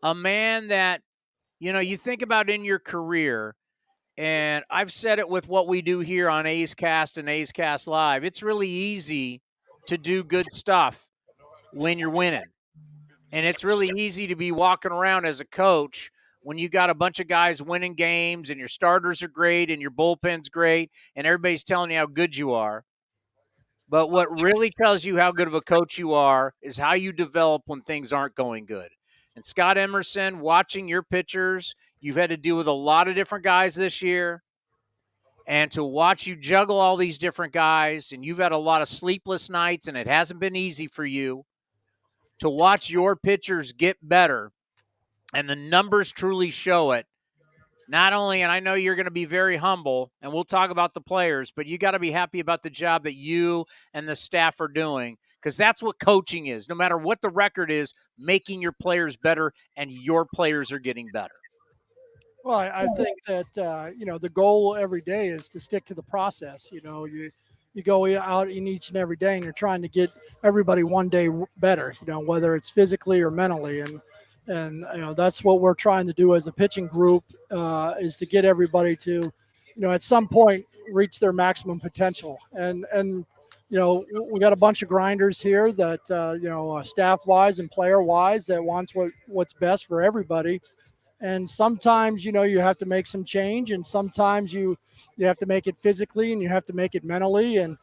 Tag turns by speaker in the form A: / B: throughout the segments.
A: a man that, you think about in your career, and I've said it with what we do here on A's Cast and A's Cast Live. It's really easy to do good stuff when you're winning. And it's really easy to be walking around as a coach when you got a bunch of guys winning games and your starters are great and your bullpen's great and everybody's telling you how good you are. But what really tells you how good of a coach you are is how you develop when things aren't going good. And Scott Emerson, watching your pitchers, you've had to deal with a lot of different guys this year. And to watch you juggle all these different guys, and you've had a lot of sleepless nights, and it hasn't been easy for you to watch your pitchers get better, and the numbers truly show it. Not only, and I know you're going to be very humble, and we'll talk about the players, but you got to be happy about the job that you and the staff are doing, because that's what coaching is. No matter what the record is, making your players better, and your players are getting better.
B: Well, I think that the goal every day is to stick to the process. You go out in each and every day, and you're trying to get everybody one day better. Whether it's physically or mentally, and that's what we're trying to do as a pitching group, is to get everybody to, at some point reach their maximum potential. And we got a bunch of grinders here that staff wise and player wise that wants what's best for everybody. And sometimes you have to make some change, and sometimes you have to make it physically and you have to make it mentally, and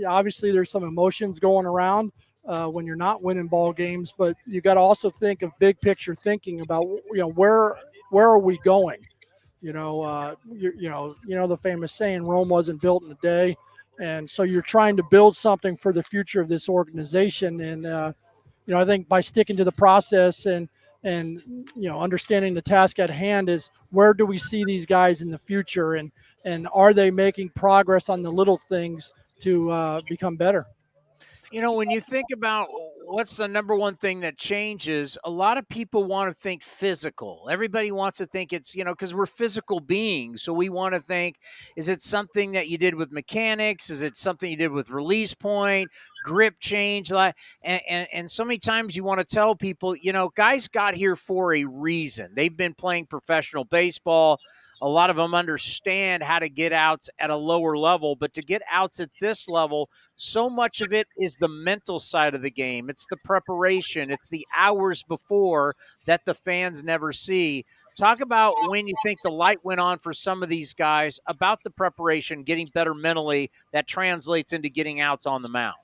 B: obviously there's some emotions going around when you're not winning ball games, but you got to also think of big picture thinking about where are we going. The famous saying, Rome wasn't built in a day. And so you're trying to build something for the future of this organization, and I think by sticking to the process and understanding the task at hand is, where do we see these guys in the future, and are they making progress on the little things to become better?
A: When you think about what's the number one thing that changes, a lot of people want to think physical. Everybody wants to think it's, because we're physical beings. So we want to think, is it something that you did with mechanics? Is it something you did with release point, grip change? And so many times you want to tell people, guys got here for a reason. They've been playing professional baseball. A lot of them understand how to get outs at a lower level, but to get outs at this level, so much of it is the mental side of the game. It's the preparation. It's the hours before that the fans never see. Talk about when you think the light went on for some of these guys about the preparation, getting better mentally, that translates into getting outs on the mound.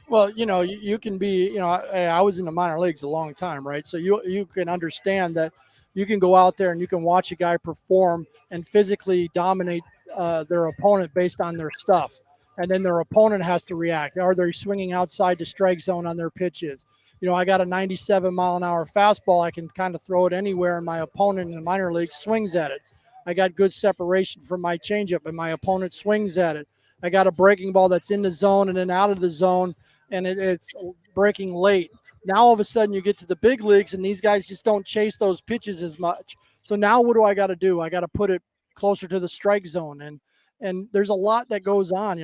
B: Well, you can be, I was in the minor leagues a long time, right? So you can understand that you can go out there and you can watch a guy perform and physically dominate their opponent based on their stuff. And then their opponent has to react. Are they swinging outside the strike zone on their pitches? I got a 97-mile-an-hour fastball. I can kind of throw it anywhere, and my opponent in the minor league swings at it. I got good separation from my changeup, and my opponent swings at it. I got a breaking ball that's in the zone and then out of the zone, and it's breaking late. Now all of a sudden you get to the big leagues, and these guys just don't chase those pitches as much. So now what do I got to do? I got to put it closer to the strike zone, and there's a lot that goes on.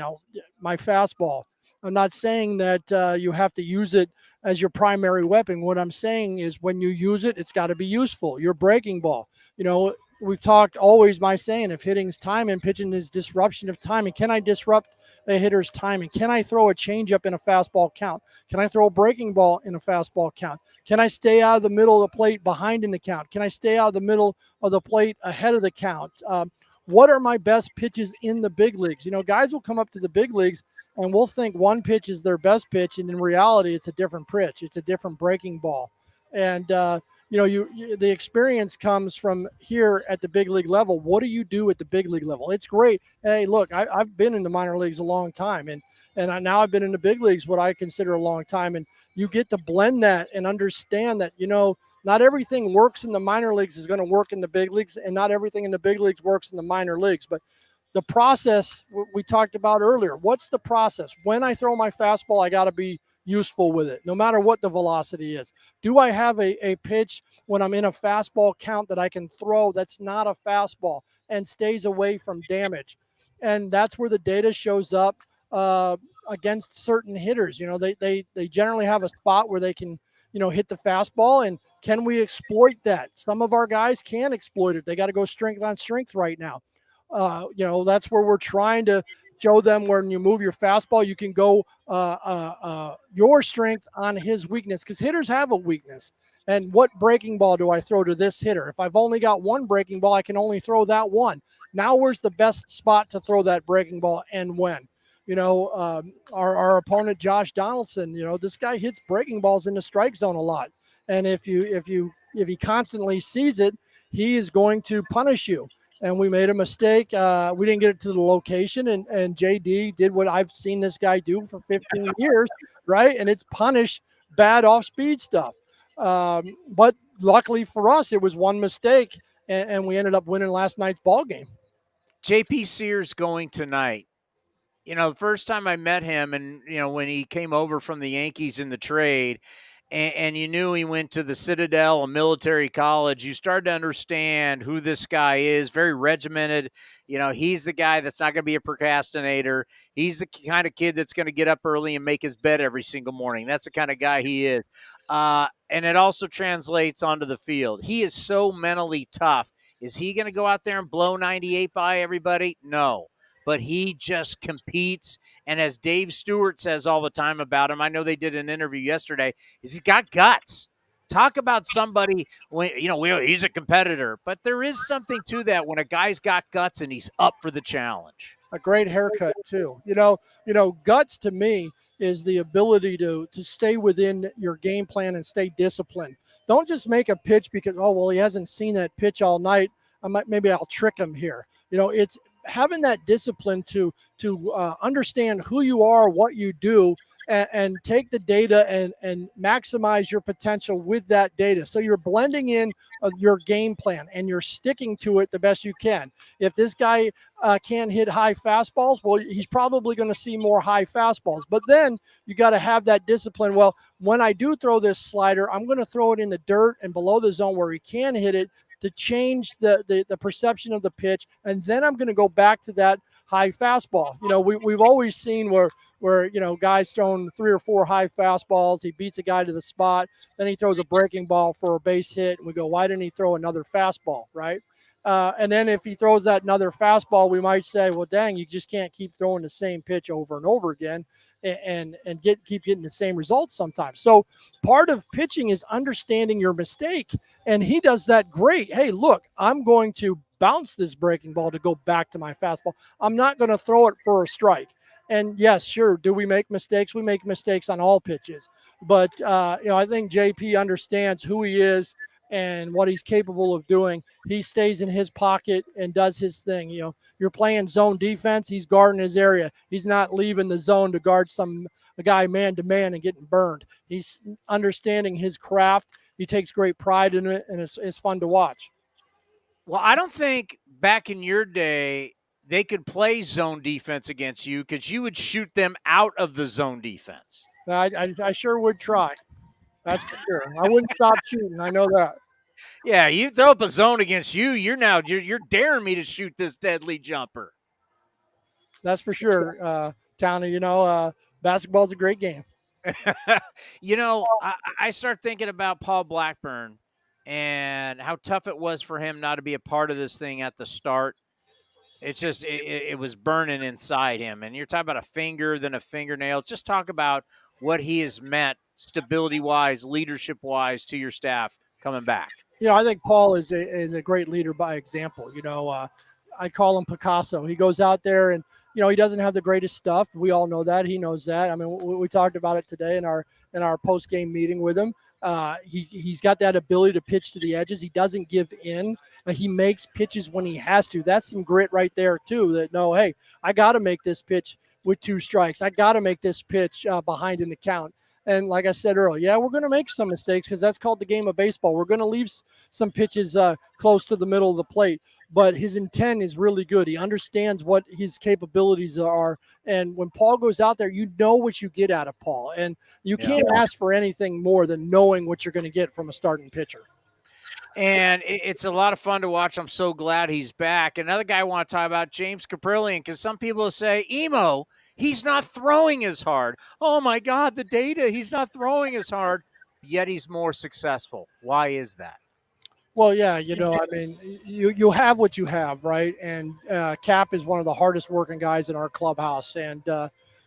B: My fastball. I'm not saying that you have to use it as your primary weapon. What I'm saying is, when you use it, it's got to be useful. Your breaking ball. We've talked always, my saying, if hitting's timing, pitching is disruption of timing. Can I disrupt a hitter's timing? Can I throw a changeup in a fastball count? Can I throw a breaking ball in a fastball count? Can I stay out of the middle of the plate behind in the count? Can I stay out of the middle of the plate ahead of the count? What are my best pitches in the big leagues? Guys will come up to the big leagues and we'll think one pitch is their best pitch, and in reality, it's a different pitch. It's a different breaking ball. And the experience comes from here at the big league level. What do you do at the big league level? It's great. Hey, look, I've been in the minor leagues a long time, and now I've been in the big leagues what I consider a long time. And you get to blend that and understand that not everything works in the minor leagues is going to work in the big leagues, and not everything in the big leagues works in the minor leagues. But the process we talked about earlier. What's the process? When I throw my fastball, I got to be useful with it, no matter what the velocity is. Do I have a pitch when I'm in a fastball count that I can throw that's not a fastball and stays away from damage? And that's where the data shows up against certain hitters. They generally have a spot where they can hit the fastball, and can we exploit that? Some of our guys can exploit it. They got to go strength on strength right now. That's where we're trying to show them when you move your fastball, you can go your strength on his weakness, because hitters have a weakness. And what breaking ball do I throw to this hitter? If I've only got one breaking ball, I can only throw that one. Now, where's the best spot to throw that breaking ball and when? Our opponent, Josh Donaldson, this guy hits breaking balls in the strike zone a lot. And if he constantly sees it, he is going to punish you. And we made a mistake. We didn't get it to the location, and JD did what I've seen this guy do for 15 years, right? And it's punish bad off-speed stuff. But luckily for us, it was one mistake, and we ended up winning last night's ball game.
A: JP Sears going tonight. The first time I met him, and when he came over from the Yankees in the trade, and you knew he went to the Citadel, a military college, you started to understand who this guy is. Very regimented. He's the guy that's not going to be a procrastinator. He's the kind of kid that's going to get up early and make his bed every single morning. That's the kind of guy he is. And it also translates onto the field. He is so mentally tough. Is he going to go out there and blow 98 by everybody? No. But he just competes. And as Dave Stewart says all the time about him, I know they did an interview yesterday, is he's got guts. Talk about somebody when, he's a competitor, but there is something to that when a guy's got guts and he's up for the challenge.
B: A great haircut too. Guts to me is the ability to stay within your game plan and stay disciplined. Don't just make a pitch because, he hasn't seen that pitch all night. Maybe I'll trick him here. It's having that discipline to understand who you are, what you do, and take the data and maximize your potential with that data. So you're blending in your game plan and you're sticking to it the best you can. If this guy can't hit high fastballs, well, he's probably going to see more high fastballs. But then you got to have that discipline. Well, when I do throw this slider, I'm going to throw it in the dirt and below the zone where he can hit it, to change the perception of the pitch, and then I'm going to go back to that high fastball. We've always seen where guys throwing 3 or 4 high fastballs. He beats a guy to the spot, then he throws a breaking ball for a base hit, and we go, why didn't he throw another fastball, right? And then if he throws that another fastball, we might say, well, dang, you just can't keep throwing the same pitch over and over again and keep getting the same results sometimes. So part of pitching is understanding your mistake, and he does that great. Hey, look, I'm going to bounce this breaking ball to go back to my fastball. I'm not going to throw it for a strike. And yes, sure, do we make mistakes? We make mistakes on all pitches. But, I think JP understands who he is and what he's capable of doing. He stays in his pocket and does his thing. You're playing zone defense. He's guarding his area. He's not leaving the zone to guard a guy man to man and getting burned. He's understanding his craft. He takes great pride in it, and it's fun to watch.
A: Well, I don't think back in your day they could play zone defense against you because you would shoot them out of the zone defense.
B: I sure would try. That's for sure. I wouldn't stop shooting. I know that.
A: Yeah, you throw up a zone against you, you're daring me to shoot this deadly jumper.
B: That's for sure, Townie. Basketball's a great game.
A: I start thinking about Paul Blackburn and how tough it was for him not to be a part of this thing at the start. It's just it was burning inside him. And you're talking about a finger, then a fingernail. Just talk about what he has meant stability-wise, leadership-wise to your staff coming back.
B: I think Paul is a great leader by example. I call him Picasso. He goes out there and, he doesn't have the greatest stuff. We all know that. He knows that. I mean, we talked about it today in our post-game meeting with him. He's got that ability to pitch to the edges. He doesn't give in. He makes pitches when he has to. That's some grit right there too, that hey, I got to make this pitch with 2 strikes. I got to make this pitch behind in the count. And like I said earlier, we're going to make some mistakes because that's called the game of baseball. We're going to leave some pitches close to the middle of the plate, but his intent is really good. He understands what his capabilities are. And when Paul goes out there, you know what you get out of Paul. And you can't ask for anything more than knowing what you're going to get from a starting pitcher.
A: And it's a lot of fun to watch. I'm so glad he's back. Another guy I want to talk about, James Kaprielian, because some people say, he's not throwing as hard. Oh, my God, the data, he's not throwing as hard. yet he's more successful. Why is that?
B: Well, yeah, I mean, you have what you have, right? And Cap is one of the hardest working guys in our clubhouse. And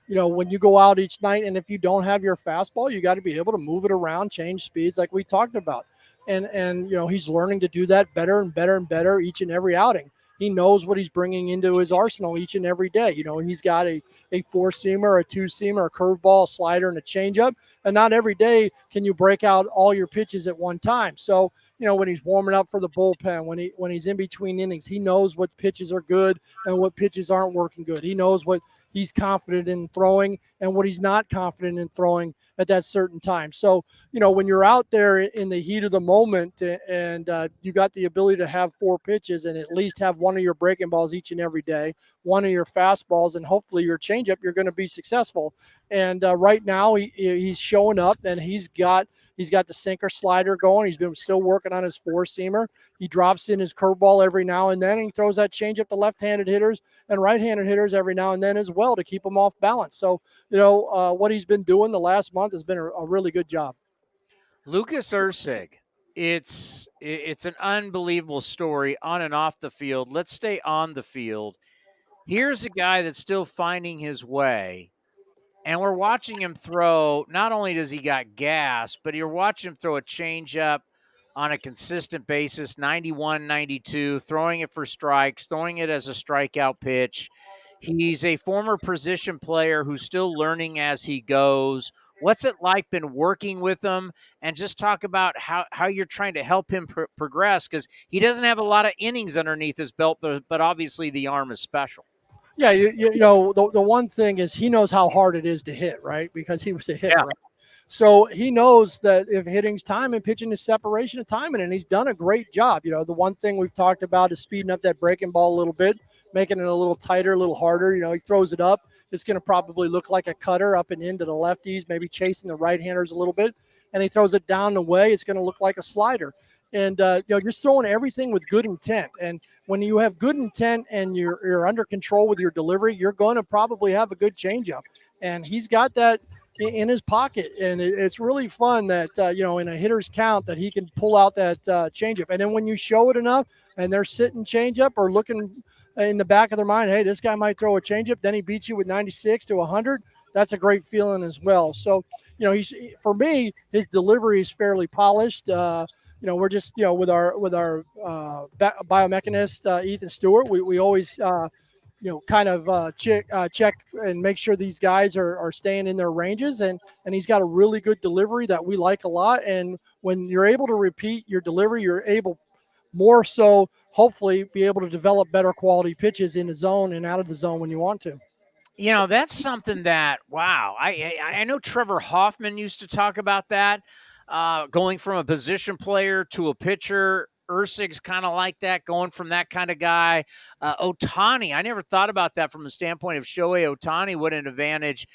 B: when you go out each night, and if you don't have your fastball, you got to be able to move it around, change speeds, like we talked about. And he's learning to do that better and better and better each and every outing. He knows what he's bringing into his arsenal each and every day. And he's got a four seamer, a two seamer, a curveball, a slider, and a changeup. And not every day can you break out all your pitches at one time. So when he's warming up for the bullpen, when he's in between innings, he knows what pitches are good and what pitches aren't working good. He knows what he's confident in throwing and what he's not confident in throwing at that certain time. So, when you're out there in the heat of the moment and you got the ability to have four pitches and at least have one of your breaking balls each and every day, one of your fastballs, and hopefully your changeup, you're going to be successful. And right now he's showing up, and he's got the sinker slider going. He's been still working on his four seamer. He drops in his curveball every now and then, and he throws that changeup to left-handed hitters and right-handed hitters every now and then as well to keep them off balance. So what he's been doing the last month has been a really good job.
A: Lucas Erceg. It's an unbelievable story on and off the field. Let's stay on the field. Here's a guy that's still finding his way. And we're watching him throw. Not only does he got gas, but you're watching him throw a changeup on a consistent basis, 91, 92, throwing it for strikes, throwing it as a strikeout pitch. He's a former position player who's still learning as he goes. What's it like been working with him? And just talk about how you're trying to help him progress, because he doesn't have a lot of innings underneath his belt, but obviously the arm is special.
B: Yeah, the one thing is he knows how hard it is to hit, right? Because he was a hitter, right? So he knows that if hitting's time and pitching is separation of timing, and he's done a great job. The one thing we've talked about is speeding up that breaking ball a little bit, making it a little tighter, a little harder. He throws it up. It's going to probably look like a cutter up and into the lefties, maybe chasing the right-handers a little bit. And he throws it down the way. It's going to look like a slider. And, just throwing everything with good intent. And when you have good intent and you're under control with your delivery, you're going to probably have a good changeup. And he's got that in his pocket. And it's really fun that, in a hitter's count that he can pull out that changeup. And then when you show it enough and they're sitting changeup or looking in the back of their mind, hey, this guy might throw a changeup, then he beats you with 96 to 100. That's a great feeling as well. So, for me, his delivery is fairly polished. We're just, with our biomechanist, Ethan Stewart, we always, kind of check and make sure these guys are staying in their ranges. And he's got a really good delivery that we like a lot. And when you're able to repeat your delivery, you're able more so, hopefully, be able to develop better quality pitches in the zone and out of the zone when you want to.
A: That's something that, wow, I know Trevor Hoffman used to talk about that, going from a position player to a pitcher. Erceg's kind of like that, going from that kind of guy. Ohtani, I never thought about that from the standpoint of Shohei Ohtani, what an advantage,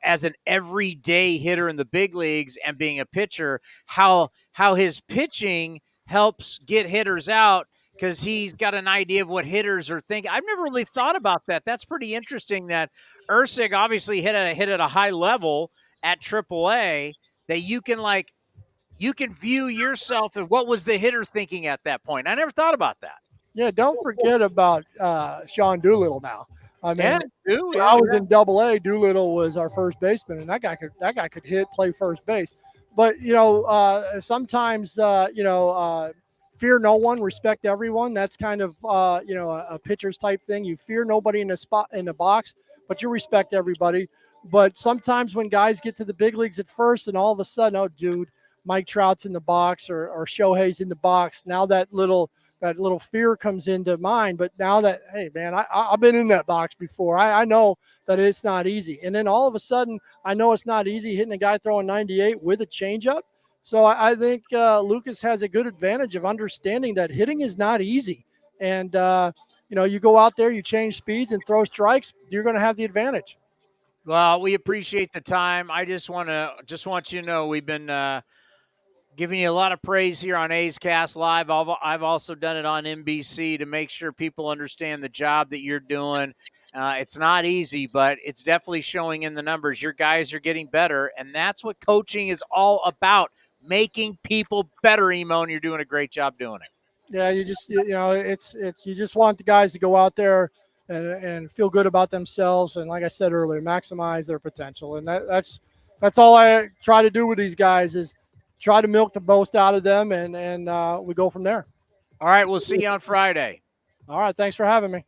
A: as an everyday hitter in the big leagues and being a pitcher, how his pitching helps get hitters out, because he's got an idea of what hitters are thinking. I've never really thought about that. That's pretty interesting that Erceg obviously hit at a high level at AAA, that you can view yourself as what was the hitter thinking at that point. I never thought about that.
B: Yeah, don't forget about Sean Doolittle now. I mean,
A: I
B: was in Double-A. Doolittle was our first baseman, and that guy could hit, play first base. But sometimes fear no one, respect everyone. That's kind of a pitcher's type thing. You fear nobody in the box, but you respect everybody. But sometimes when guys get to the big leagues at first, and all of a sudden, oh, dude, Mike Trout's in the box or Shohei's in the box. Now that little fear comes into mind. But now that, hey, man, I've been in that box before. I know that it's not easy. And then all of a sudden, I know it's not easy hitting a guy throwing 98 with a changeup. So I think Lucas has a good advantage of understanding that hitting is not easy. And, you go out there, you change speeds and throw strikes, you're going to have the advantage.
A: Well, we appreciate the time. I just want you to know we've been giving you a lot of praise here on A's Cast Live. I've also done it on NBC to make sure people understand the job that you're doing. It's not easy, but it's definitely showing in the numbers. Your guys are getting better, and that's what coaching is all about. making people better, Emo, and you're doing a great job doing it.
B: Yeah, you just want the guys to go out there and feel good about themselves, and like I said earlier, maximize their potential, and that's all I try to do with these guys is try to milk the most out of them, and we go from there.
A: All right, we'll see you on Friday.
B: All right, thanks for having me.